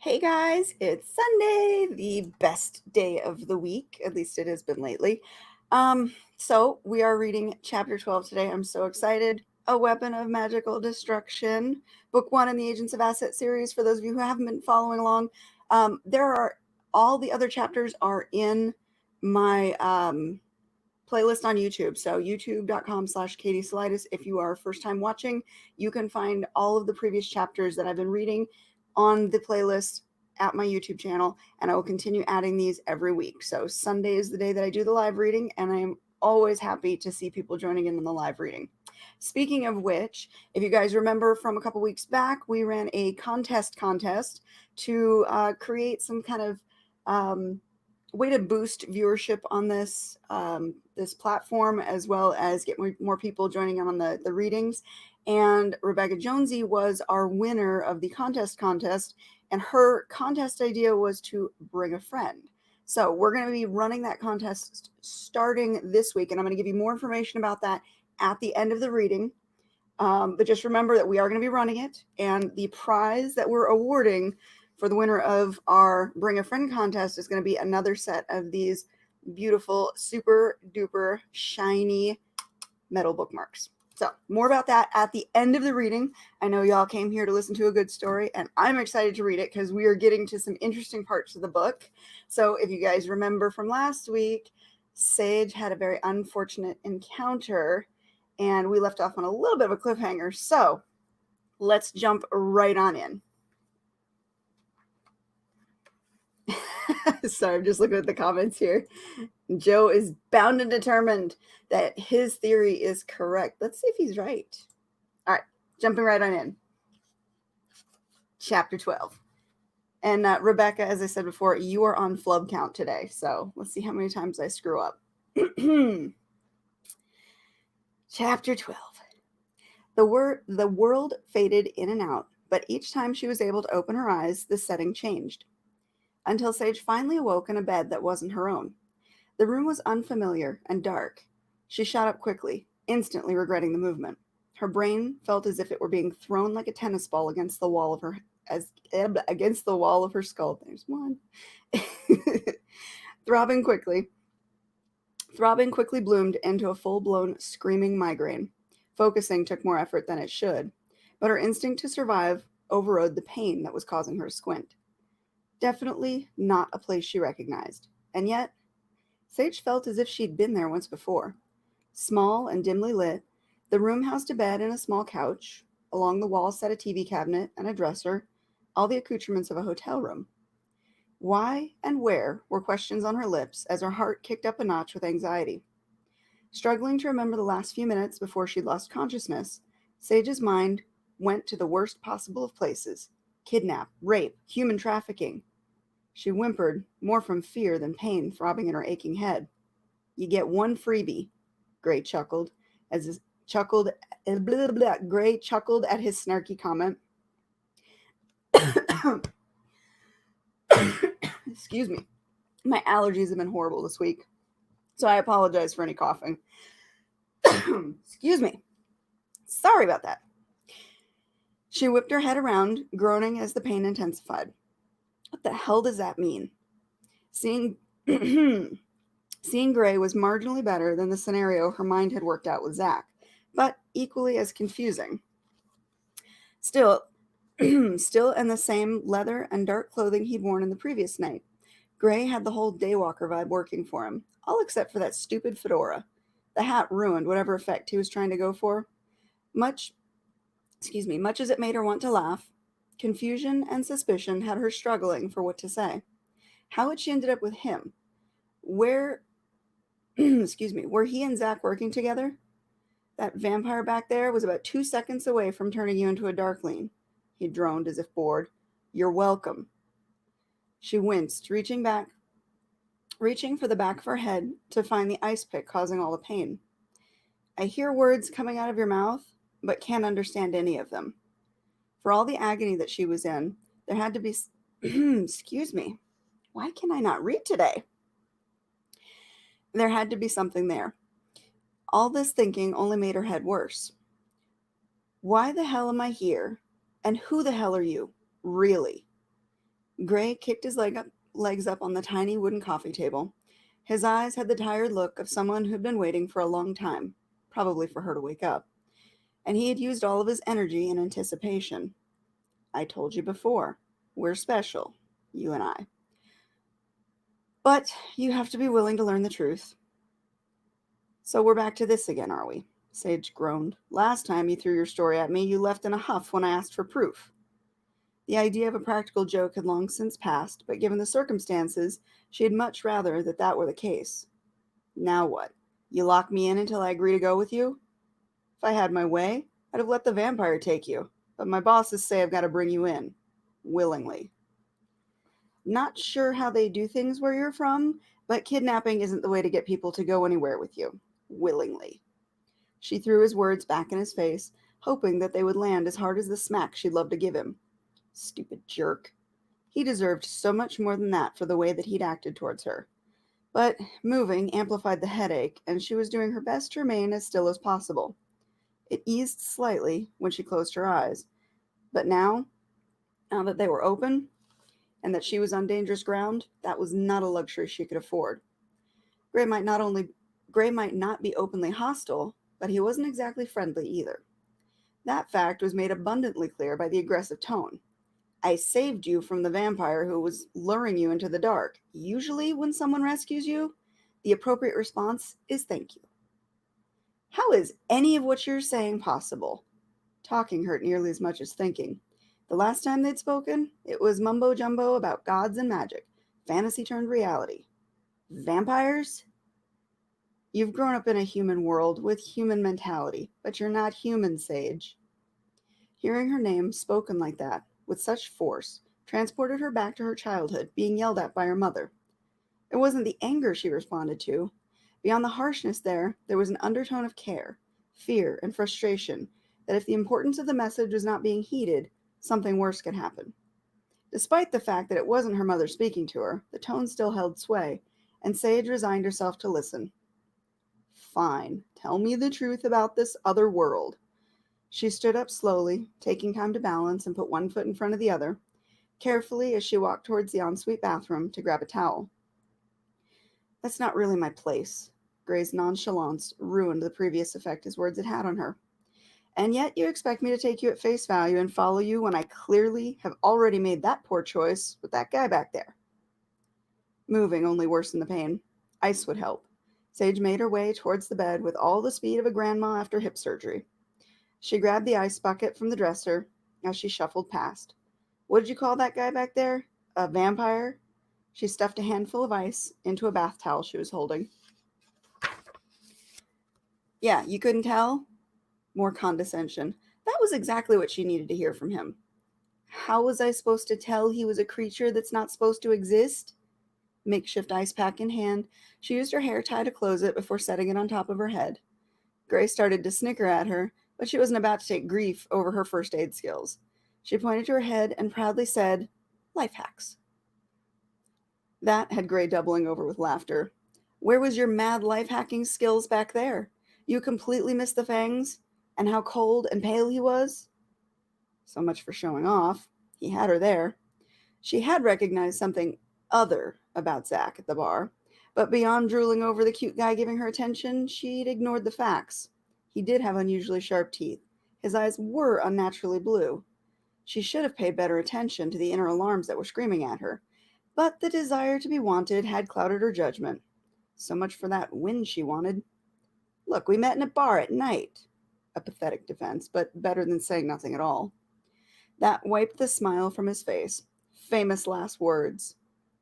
Hey guys, it's Sunday, the best day of the week. At least it has been lately. So we are reading chapter 12 today. I'm so excited. A Weapon of Magical Destruction, book one in the Agents of A.S.E.T series. For those of you who haven't been following along, there are all the other chapters are in my playlist on YouTube. So youtube.com/KatieSolitis. If you are first time watching, you can find all of the previous chapters that I've been reading on the playlist at my YouTube channel, and I will continue adding these every week. So Sunday is the day that I do the live reading, and I am always happy to see people joining in on the live reading. Speaking of which, if you guys remember from a couple weeks back, we ran a contest to create some kind of way to boost viewership on this platform, as well as get more people joining in on the readings. And Rebecca Jonesy was our winner of the contest, and her contest idea was to bring a friend. So we're going to be running that contest starting this week, and I'm going to give you more information about that at the end of the reading. But just remember that we are going to be running it, and the prize that we're awarding for the winner of our Bring a Friend contest is going to be another set of these beautiful, super duper shiny metal bookmarks. So more about that at the end of the reading. I know y'all came here to listen to a good story, and I'm excited to read it because we are getting to some interesting parts of the book. So if you guys remember from last week, Sage had a very unfortunate encounter, and we left off on a little bit of a cliffhanger. So let's jump right on in. Sorry, I'm just looking at the comments here. Joe is bound and determined that his theory is correct. Let's see if he's right. All right, jumping right on in. Chapter 12. And Rebecca, as I said before, you are on flub count today. So let's see how many times I screw up. Chapter 12. The world faded in and out, but each time she was able to open her eyes, the setting changed. Until Sage finally awoke in a bed that wasn't her own. The room was unfamiliar and dark. She shot up quickly, instantly regretting the movement. Her brain felt as if it were being thrown like a tennis ball against the wall of her skull. There's one. Throbbing quickly bloomed into a full-blown screaming migraine. Focusing took more effort than it should, but her instinct to survive overrode the pain that was causing her to squint. Definitely not a place she recognized, and yet Sage felt as if she'd been there once before. Small and dimly lit, the room housed a bed and a small couch. Along the wall sat a TV cabinet and a dresser, all the accoutrements of a hotel room. Why and where were questions on her lips as her heart kicked up a notch with anxiety. Struggling to remember the last few minutes before she'd lost consciousness, Sage's mind went to the worst possible of places: kidnap, rape, human trafficking. She whimpered, more from fear than pain throbbing in her aching head. You get one freebie, Gray chuckled, Gray chuckled at his snarky comment. Excuse me. My allergies have been horrible this week, so I apologize for any coughing. Excuse me. Sorry about that. She whipped her head around, groaning as the pain intensified. What the hell does that mean? Seeing Gray was marginally better than the scenario her mind had worked out with Zach, but equally as confusing. Still in the same leather and dark clothing he'd worn in the previous night, Gray had the whole daywalker vibe working for him, all except for that stupid fedora. The hat ruined whatever effect he was trying to go for. Much as it made her want to laugh, confusion and suspicion had her struggling for what to say. How had she ended up with him? Were he and Zach working together? That vampire back there was about 2 seconds away from turning you into a darkling. He droned as if bored. You're welcome. She winced, reaching for the back of her head to find the ice pick causing all the pain. I hear words coming out of your mouth, but can't understand any of them. For all the agony that she was in, there had to be... Excuse me. Why can I not read today? There had to be something there. All this thinking only made her head worse. Why the hell am I here? And who the hell are you? Really? Gray kicked his legs up on the tiny wooden coffee table. His eyes had the tired look of someone who'd been waiting for a long time, probably for her to wake up, and he had used all of his energy in anticipation. I told you before, we're special, you and I. But you have to be willing to learn the truth. So we're back to this again, are we? Sage groaned. Last time you threw your story at me, you left in a huff when I asked for proof. The idea of a practical joke had long since passed, but given the circumstances, she had much rather that were the case. Now what? You lock me in until I agree to go with you? If I had my way, I'd have let the vampire take you, but my bosses say I've got to bring you in. Willingly. Not sure how they do things where you're from, but kidnapping isn't the way to get people to go anywhere with you. Willingly. She threw his words back in his face, hoping that they would land as hard as the smack she'd love to give him. Stupid jerk. He deserved so much more than that for the way that he'd acted towards her. But moving amplified the headache, and she was doing her best to remain as still as possible. It eased slightly when she closed her eyes, but now that they were open, and that she was on dangerous ground, that was not a luxury she could afford. Gray might not only Gray might not be openly hostile, but he wasn't exactly friendly either. That fact was made abundantly clear by the aggressive tone. I saved you from the vampire who was luring you into the dark. Usually, when someone rescues you, the appropriate response is thank you. How is any of what you're saying possible? Talking hurt nearly as much as thinking. The last time they'd spoken, it was mumbo jumbo about gods and magic. Fantasy turned reality. Vampires? You've grown up in a human world with human mentality, but you're not human, Sage. Hearing her name spoken like that, with such force, transported her back to her childhood, being yelled at by her mother. It wasn't the anger she responded to. Beyond the harshness there was an undertone of care, fear, and frustration that if the importance of the message was not being heeded, something worse could happen. Despite the fact that it wasn't her mother speaking to her, the tone still held sway, and Sage resigned herself to listen. Fine, tell me the truth about this other world. She stood up slowly, taking time to balance and put one foot in front of the other, carefully as she walked towards the ensuite bathroom to grab a towel. That's not really my place. Gray's nonchalance ruined the previous effect his words had had on her. And yet you expect me to take you at face value and follow you when I clearly have already made that poor choice with that guy back there. Moving only worsened the pain. Ice would help. Sage made her way towards the bed with all the speed of a grandma after hip surgery. She grabbed the ice bucket from the dresser as she shuffled past. What did you call that guy back there? A vampire? She stuffed a handful of ice into a bath towel she was holding. Yeah, you couldn't tell? More condescension. That was exactly what she needed to hear from him. How was I supposed to tell he was a creature that's not supposed to exist? Makeshift ice pack in hand, she used her hair tie to close it before setting it on top of her head. Gray started to snicker at her, but she wasn't about to take grief over her first aid skills. She pointed to her head and proudly said, "Life hacks." That had Gray doubling over with laughter. Where was your mad life hacking skills back there? You completely missed the fangs? And how cold and pale he was? So much for showing off. He had her there. She had recognized something other about Zach at the bar, but beyond drooling over the cute guy giving her attention, she'd ignored the facts. He did have unusually sharp teeth. His eyes were unnaturally blue. She should have paid better attention to the inner alarms that were screaming at her, but the desire to be wanted had clouded her judgment. So much for that win she wanted. Look, we met in a bar at night. A pathetic defense, but better than saying nothing at all. That wiped the smile from his face. Famous last words.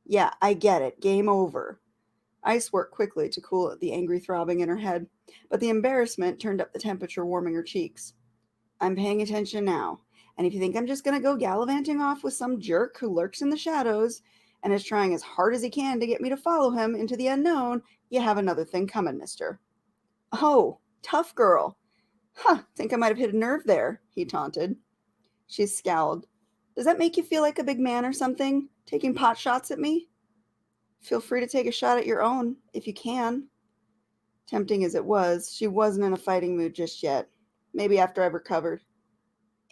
Yeah, I get it. Game over. Ice worked quickly to cool the angry throbbing in her head, but the embarrassment turned up the temperature, warming her cheeks. I'm paying attention now, and if you think I'm just going to go gallivanting off with some jerk who lurks in the shadows and is trying as hard as he can to get me to follow him into the unknown, you have another thing coming, mister. Oh, tough girl. Huh, think I might have hit a nerve there, he taunted. She scowled. Does that make you feel like a big man or something, taking pot shots at me? Feel free to take a shot at your own, if you can. Tempting as it was, she wasn't in a fighting mood just yet. Maybe after I've recovered.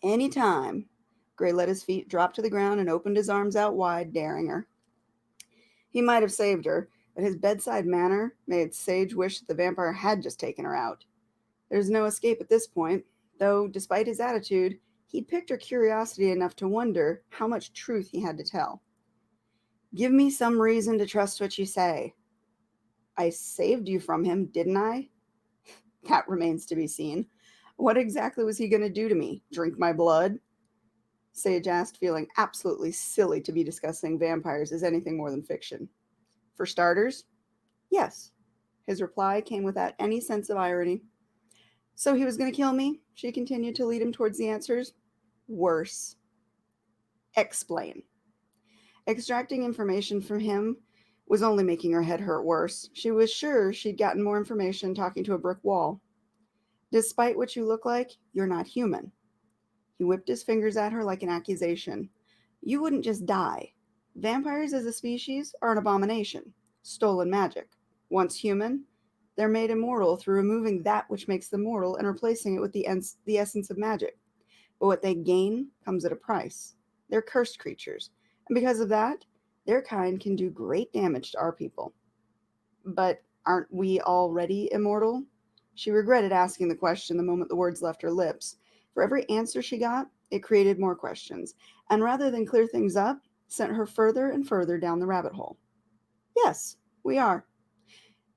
Any time. Gray let his feet drop to the ground and opened his arms out wide, daring her. He might have saved her, but his bedside manner made Sage wish that the vampire had just taken her out. There's no escape at this point, though, despite his attitude, he'd piqued her curiosity enough to wonder how much truth he had to tell. Give me some reason to trust what you say. I saved you from him, didn't I? That remains to be seen. What exactly was he going to do to me? Drink my blood? Sage asked, feeling absolutely silly to be discussing vampires as anything more than fiction. For starters, yes. His reply came without any sense of irony. So he was going to kill me? She continued to lead him towards the answers. Worse. Explain. Extracting information from him was only making her head hurt worse. She was sure she'd gotten more information talking to a brick wall. Despite what you look like, you're not human. He whipped his fingers at her like an accusation. You wouldn't just die. Vampires as a species are an abomination. Stolen magic. Once human, they're made immortal through removing that which makes them mortal and replacing it with the essence of magic. But what they gain comes at a price. They're cursed creatures, and because of that, their kind can do great damage to our people. But aren't we already immortal? She regretted asking the question the moment the words left her lips. For every answer she got, it created more questions, and rather than clear things up, sent her further and further down the rabbit hole. Yes, we are.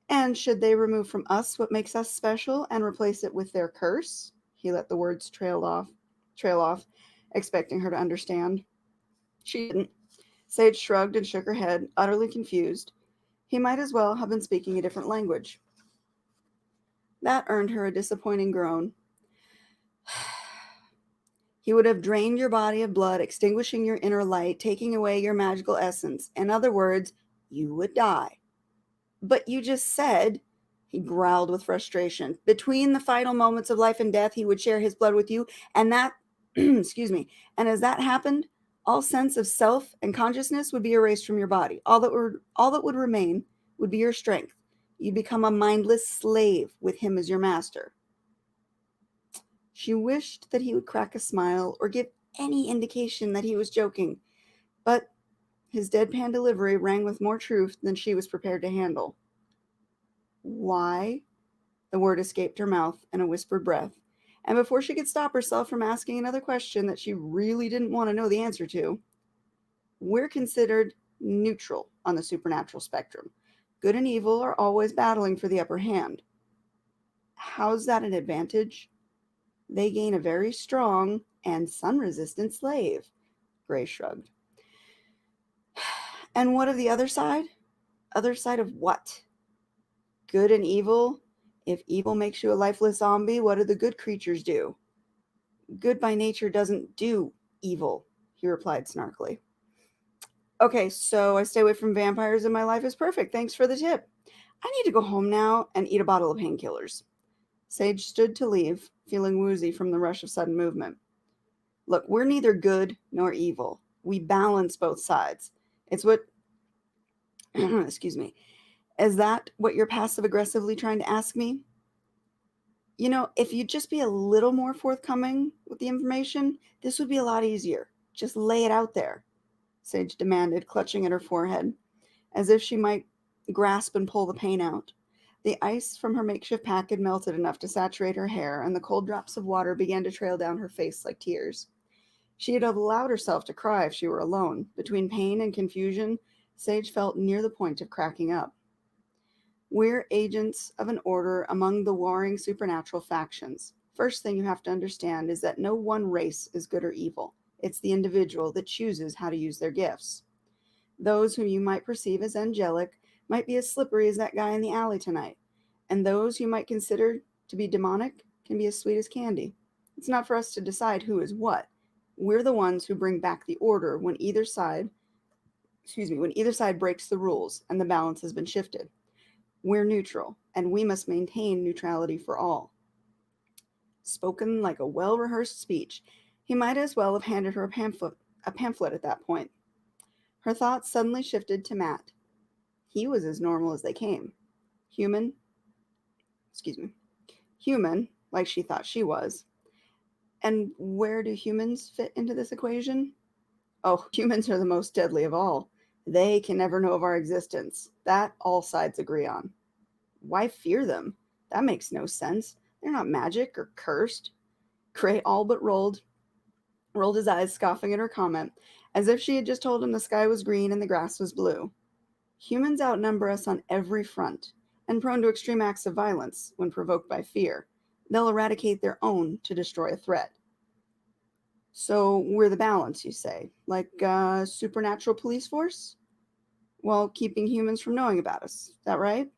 And should they remove from us what makes us special and replace it with their curse? He let the words trail off, expecting her to understand. She didn't. Sage shrugged and shook her head, utterly confused. He might as well have been speaking a different language. That earned her a disappointing groan. He would have drained your body of blood, extinguishing your inner light, taking away your magical essence. In other words, you would die. But you just said, he growled with frustration, between the final moments of life and death, he would share his blood with you, and that, excuse me, and as that happened, all sense of self and consciousness would be erased from your body. All that would remain would be your strength. You become a mindless slave with him as your master. She wished that he would crack a smile or give any indication that he was joking, but his deadpan delivery rang with more truth than she was prepared to handle. Why? The word escaped her mouth in a whispered breath, and before she could stop herself from asking another question that she really didn't want to know the answer to, we're considered neutral on the supernatural spectrum. Good and evil are always battling for the upper hand. How's that an advantage? They gain a very strong and sun-resistant slave, Gray shrugged. And what of the other side? Other side of what? Good and evil? If evil makes you a lifeless zombie, what do the good creatures do? Good by nature doesn't do evil, he replied snarkily. Okay, so I stay away from vampires and my life is perfect. Thanks for the tip. I need to go home now and eat a bottle of painkillers. Sage stood to leave, feeling woozy from the rush of sudden movement. Look, we're neither good nor evil. We balance both sides. It's what, excuse me, is that what you're passive aggressively trying to ask me? You know, if you'd just be a little more forthcoming with the information, this would be a lot easier. Just lay it out there, Sage demanded, clutching at her forehead, as if she might grasp and pull the pain out. The ice from her makeshift pack had melted enough to saturate her hair, and the cold drops of water began to trail down her face like tears. She had allowed herself to cry if she were alone. Between pain and confusion, Sage felt near the point of cracking up. We're agents of an order among the warring supernatural factions. First thing you have to understand is that no one race is good or evil. It's the individual that chooses how to use their gifts. Those whom you might perceive as angelic might be as slippery as that guy in the alley tonight, and those you might consider to be demonic can be as sweet as candy. It's not for us to decide who is what. We're the ones who bring back the order when either side breaks the rules and the balance has been shifted. We're neutral, and we must maintain neutrality for all. Spoken like a well-rehearsed speech, he might as well have handed her a pamphlet at that point. Her thoughts suddenly shifted to Matt. He was as normal as they came. Human, like she thought she was. And where do humans fit into this equation? Oh, humans are the most deadly of all. They can never know of our existence. That all sides agree on. Why fear them? That makes no sense. They're not magic or cursed. Gray all but rolled his eyes, scoffing at her comment, as if she had just told him the sky was green and the grass was blue. Humans outnumber us on every front, and prone to extreme acts of violence when provoked by fear. They'll eradicate their own to destroy a threat. So we're the balance, you say? Like a supernatural police force? Well, keeping humans from knowing about us. Is that right?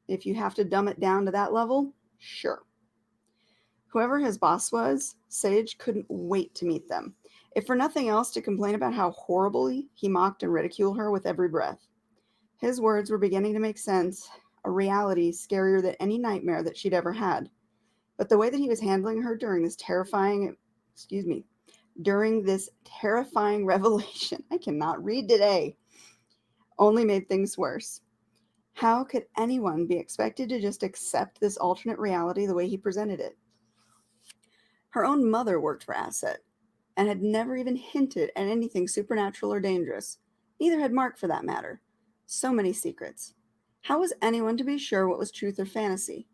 If you have to dumb it down to that level, sure. Whoever his boss was, Sage couldn't wait to meet them, if for nothing else to complain about how horribly he mocked and ridiculed her with every breath. His words were beginning to make sense, a reality scarier than any nightmare that she'd ever had. But the way that he was handling her during this terrifying revelation, I cannot read today, only made things worse. How could anyone be expected to just accept this alternate reality the way he presented it? Her own mother worked for A.S.S.E.T and had never even hinted at anything supernatural or dangerous. Neither had Mark, for that matter. So many secrets. How was anyone to be sure what was truth or fantasy?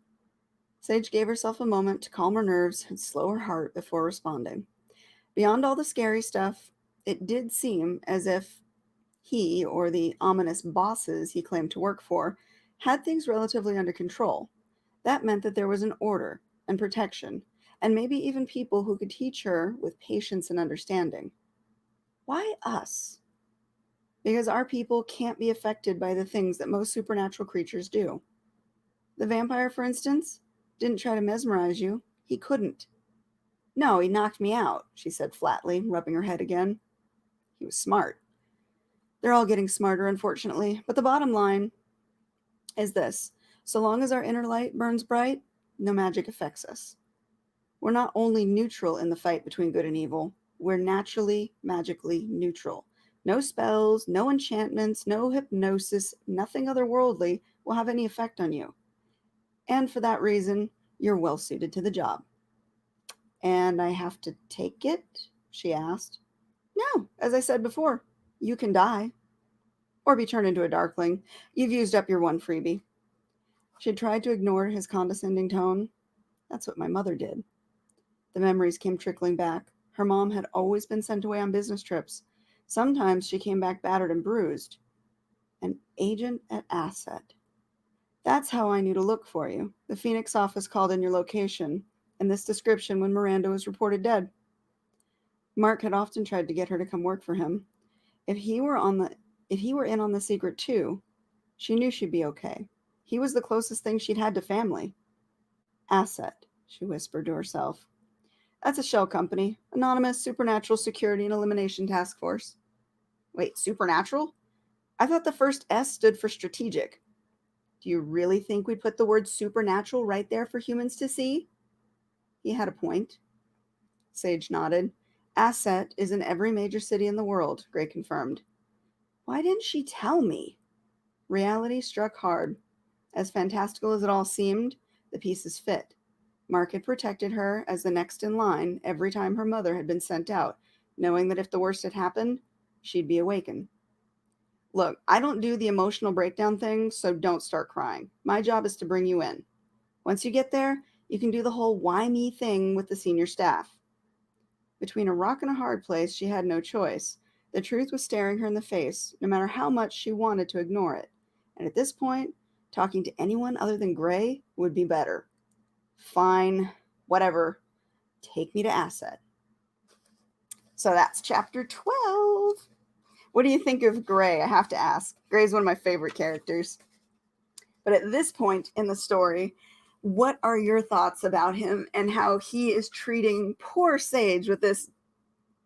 Sage gave herself a moment to calm her nerves and slow her heart before responding. Beyond all the scary stuff, it did seem as if he, or the ominous bosses he claimed to work for, had things relatively under control. That meant that there was an order and protection, and maybe even people who could teach her with patience and understanding. Why us? Because our people can't be affected by the things that most supernatural creatures do. The vampire, for instance, didn't try to mesmerize you. He couldn't. No, he knocked me out, she said flatly, rubbing her head again. He was smart. They're all getting smarter, unfortunately, but the bottom line is this. So long as our inner light burns bright, no magic affects us. We're not only neutral in the fight between good and evil, we're naturally, magically neutral. No spells, no enchantments, no hypnosis, nothing otherworldly will have any effect on you. And for that reason, you're well suited to the job. And I have to take it? She asked. No, as I said before, you can die. Or be turned into a darkling. You've used up your one freebie. She had tried to ignore his condescending tone. That's what my mother did. The memories came trickling back. Her mom had always been sent away on business trips. Sometimes she came back battered and bruised. An agent at A.S.S.E.T. That's how I knew to look for you. The Phoenix office called in your location and this description when Miranda was reported dead. Mark had often tried to get her to come work for him. If he were in on the secret too, she knew she'd be okay. He was the closest thing she'd had to family. A.S.S.E.T, she whispered to herself. That's a shell company. Anonymous Supernatural Security and Elimination Task Force. Wait, supernatural? I thought the first S stood for strategic. Do you really think we'd put the word supernatural right there for humans to see? He had a point. Sage nodded. A.S.S.E.T is in every major city in the world, Gray confirmed. Why didn't she tell me? Reality struck hard. As fantastical as it all seemed, the pieces fit. Mark had protected her as the next in line every time her mother had been sent out, knowing that if the worst had happened, she'd be awakened. Look, I don't do the emotional breakdown thing, so don't start crying. My job is to bring you in. Once you get there, you can do the whole why me thing with the senior staff. Between a rock and a hard place, she had no choice. The truth was staring her in the face, no matter how much she wanted to ignore it. And at this point, talking to anyone other than Gray would be better. Fine, whatever. Take me to A.S.S.E.T. So that's chapter 12. What do you think of Gray? I have to ask. Gray's one of my favorite characters. But at this point in the story, what are your thoughts about him and how he is treating poor Sage with this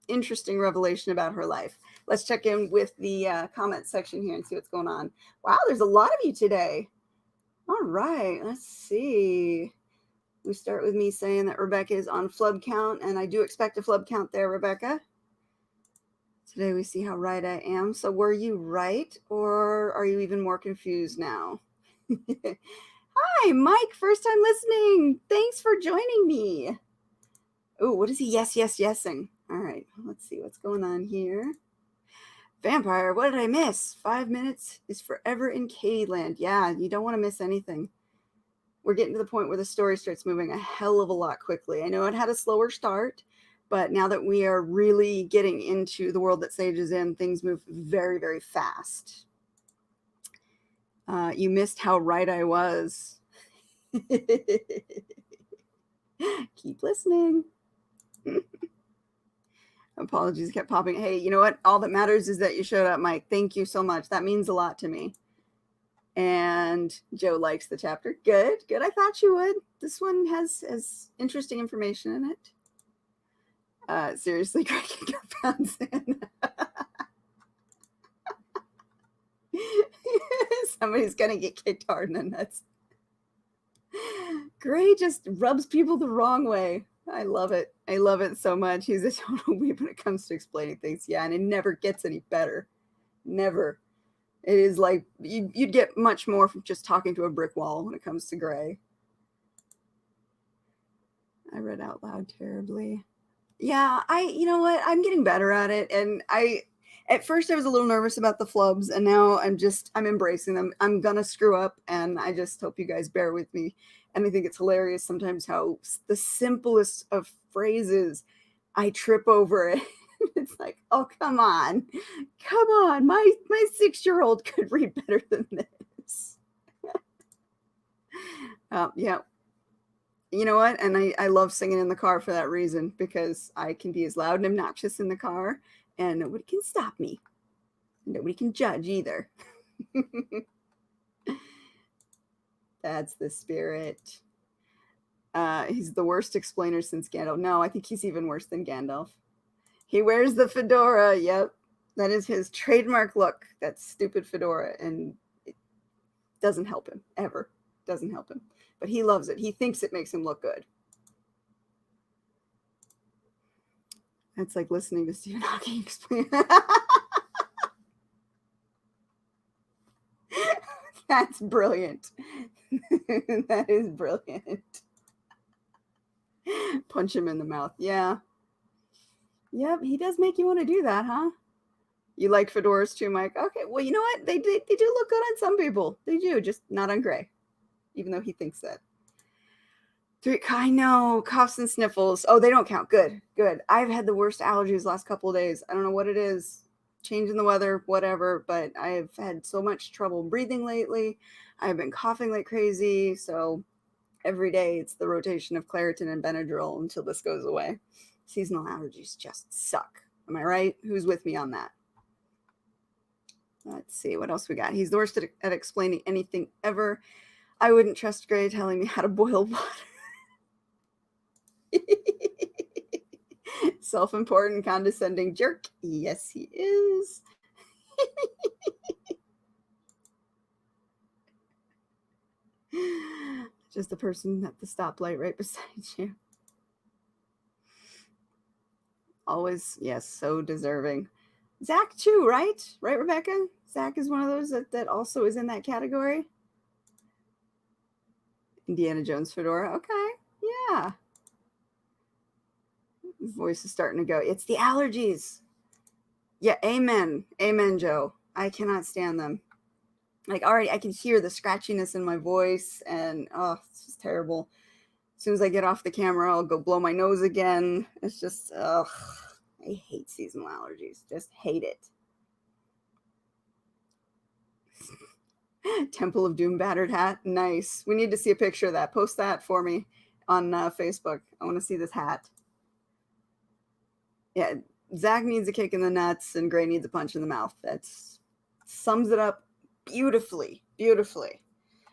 interesting revelation about her life? Let's check in with the comment section here and see what's going on. Wow, there's a lot of you today. All right, let's see. We start with me saying that Rebecca is on flub count, and I do expect a flub count there, Rebecca. Today we see how right I am. So were you right, or are you even more confused now? Hi, Mike, first time listening. Thanks for joining me. Oh, what is he yesing? All right, let's see what's going on here. Vampire, what did I miss? 5 minutes is forever in K-Land. Yeah, you don't want to miss anything. We're getting to the point where the story starts moving a hell of a lot quickly. I know it had a slower start, but now that we are really getting into the world that Sage is in, things move very, very fast. You missed how right I was. Keep listening. Apologies kept popping. Hey, you know what? All that matters is that you showed up, Mike. Thank you so much. That means a lot to me. And Joe likes the chapter. Good. I thought you would. This one has interesting information in it. Seriously, Greg can go pounds in. Somebody's gonna get kicked hard in the nuts. Gray just rubs people the wrong way. I love it. I love it so much. He's a total weeb when it comes to explaining things. Yeah, and it never gets any better. Never. It is like you'd get much more from just talking to a brick wall when it comes to Gray. I read out loud terribly. Yeah, you know what? I'm getting better at it. And at first I was a little nervous about the flubs, and now I'm embracing them. I'm gonna screw up, and I just hope you guys bear with me. And I think it's hilarious sometimes how the simplest of phrases I trip over it. It's like, oh, come on. My 6-year-old could read better than this. Yeah. You know what? And I love singing in the car for that reason, because I can be as loud and obnoxious in the car, and nobody can stop me. Nobody can judge either. That's the spirit. He's the worst explainer since Gandalf. No, I think he's even worse than Gandalf. He wears the fedora. Yep. That is his trademark look. That stupid fedora. And it doesn't help him. Ever. Doesn't help him. But he loves it. He thinks it makes him look good. That's like listening to Stephen Hawking explain. That's brilliant. That is brilliant. Punch him in the mouth. Yeah. Yep, he does make you want to do that, huh? You like fedoras too, Mike? Okay, well, you know what? They do look good on some people. They do, just not on Gray, even though he thinks that. I know, coughs and sniffles. Oh, they don't count. Good. I've had the worst allergies last couple of days. I don't know what it is. Changing the weather, whatever, but I've had so much trouble breathing lately. I've been coughing like crazy, so every day it's the rotation of Claritin and Benadryl until this goes away. Seasonal allergies just suck. Am I right? Who's with me on that? Let's see what else we got. He's the worst at explaining anything ever. I wouldn't trust Gray telling me how to boil water. Self-important, condescending jerk. Yes, he is. Just the person at the stoplight right beside you. Always, yes, so deserving. Zach too, right? Right, Rebecca? Zach is one of those that also is in that category. Indiana Jones fedora. Okay, yeah. His voice is starting to go. It's the allergies. Yeah, amen. Amen, Joe. I cannot stand them. Like, already I can hear the scratchiness in my voice, and oh, it's just terrible. As soon as I get off the camera, I'll go blow my nose again. It's just, ugh. I hate seasonal allergies. Just hate it. Temple of Doom battered hat. Nice. We need to see a picture of that. Post that for me on Facebook. I want to see this hat. Yeah, Zach needs a kick in the nuts and Gray needs a punch in the mouth. That sums it up beautifully.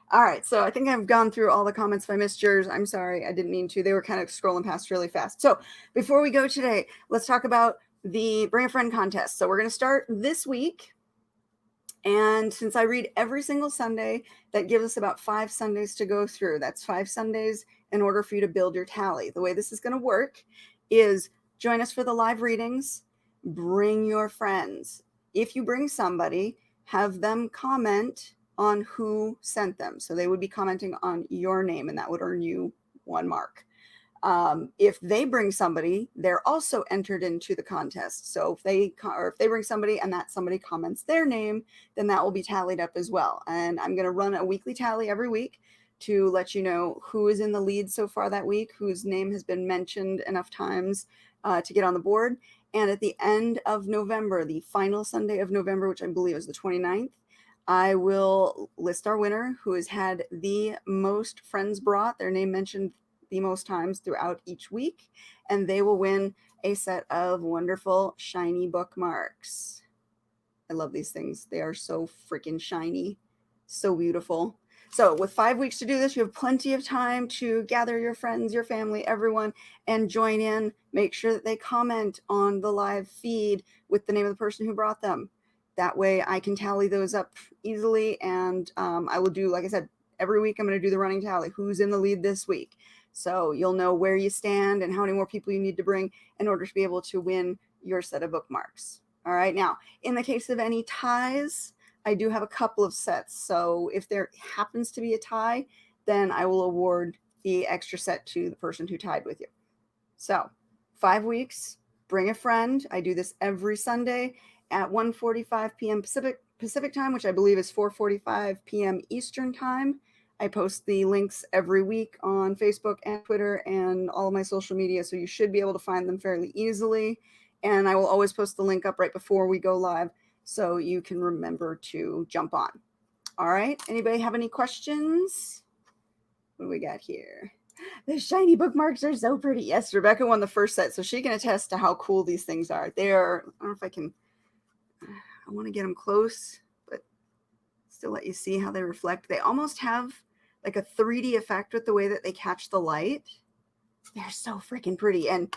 All right, so I think I've gone through all the comments. If I missed yours, I'm sorry. I didn't mean to. They were kind of scrolling past really fast. So before we go today, let's talk about the Bring a Friend contest. So we're going to start this week. And since I read every single Sunday, that gives us about 5 Sundays to go through. That's 5 Sundays in order for you to build your tally. The way this is going to work is join us for the live readings. Bring your friends. If you bring somebody, have them comment on who sent them. So they would be commenting on your name, and that would earn you 1 mark. If they bring somebody, they're also entered into the contest. So if they bring somebody and that somebody comments their name, then that will be tallied up as well. And I'm going to run a weekly tally every week to let you know who is in the lead so far that week, whose name has been mentioned enough times to get on the board. And at the end of November, the final Sunday of November, which I believe is the 29th, I will list our winner who has had the most friends brought, their name mentioned the most times throughout each week, and they will win a set of wonderful shiny bookmarks. I love these things. They are so freaking shiny, so beautiful. So with 5 weeks to do this, you have plenty of time to gather your friends, your family, everyone, and join in. Make sure that they comment on the live feed with the name of the person who brought them. That way I can tally those up easily, and I will do, like I said, every week I'm going to do the running tally. Who's in the lead this week? So you'll know where you stand and how many more people you need to bring in order to be able to win your set of bookmarks. All right, now, in the case of any ties, I do have a couple of sets. So if there happens to be a tie, then I will award the extra set to the person who tied with you. So 5 weeks, bring a friend. I do this every Sunday at 1:45 p.m. Pacific time, which I believe is 4:45 p.m. Eastern time. I post the links every week on Facebook and Twitter and all of my social media, so you should be able to find them fairly easily. And I will always post the link up right before we go live so you can remember to jump on. All right, anybody have any questions? What do we got here? The shiny bookmarks are so pretty. Yes, Rebecca won the first set, so she can attest to how cool these things are. They are, I don't know if I can, I want to get them close, but still let you see how they reflect. They almost have like a 3D effect with the way that they catch the light. They're so freaking pretty, and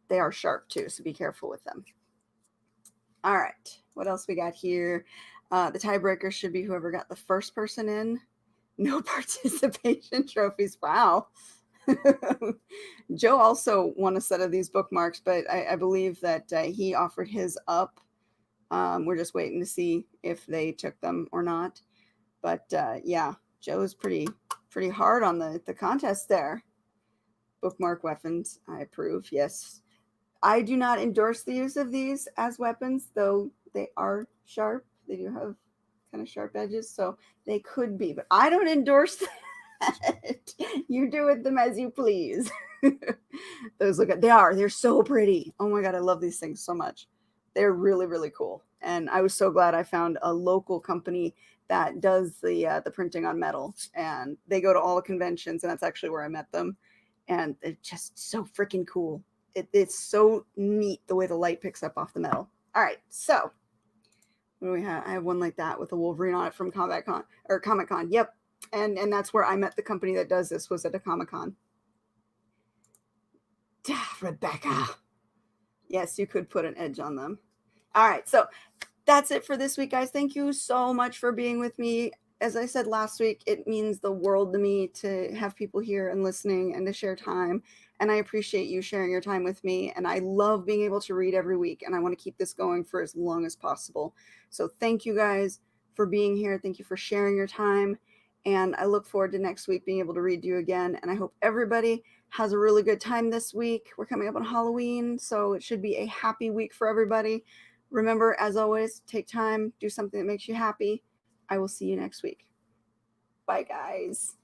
they are sharp too, so be careful with them. All right, what else we got here? The tiebreaker should be whoever got the first person in. No participation trophies. Wow. Joe also won a set of these bookmarks, but I believe that he offered his up. We're just waiting to see if they took them or not. But yeah, Joe's pretty hard on the contest there. Bookmark weapons, I approve. Yes. I do not endorse the use of these as weapons, though they are sharp. They do have kind of sharp edges, so they could be, but I don't endorse that. You do with them as you please. Those they're so pretty. Oh my God, I love these things so much. They're really, really cool. And I was so glad I found a local company that does the printing on metal, and they go to all the conventions, and that's actually where I met them. And they're just so freaking cool. It's so neat the way the light picks up off the metal. All right, so what do we have? I have one like that with a Wolverine on it from Comic Con. Yep, and that's where I met the company that does this, was at a Comic Con. Rebecca. Yes, you could put an edge on them. All right, so that's it for this week, guys. Thank you so much for being with me. As I said last week, it means the world to me to have people here and listening and to share time. And I appreciate you sharing your time with me. And I love being able to read every week. And I want to keep this going for as long as possible. So thank you guys for being here. Thank you for sharing your time. And I look forward to next week being able to read to you again. And I hope everybody has a really good time this week. We're coming up on Halloween, so it should be a happy week for everybody. Remember, as always, take time, do something that makes you happy. I will see you next week. Bye, guys.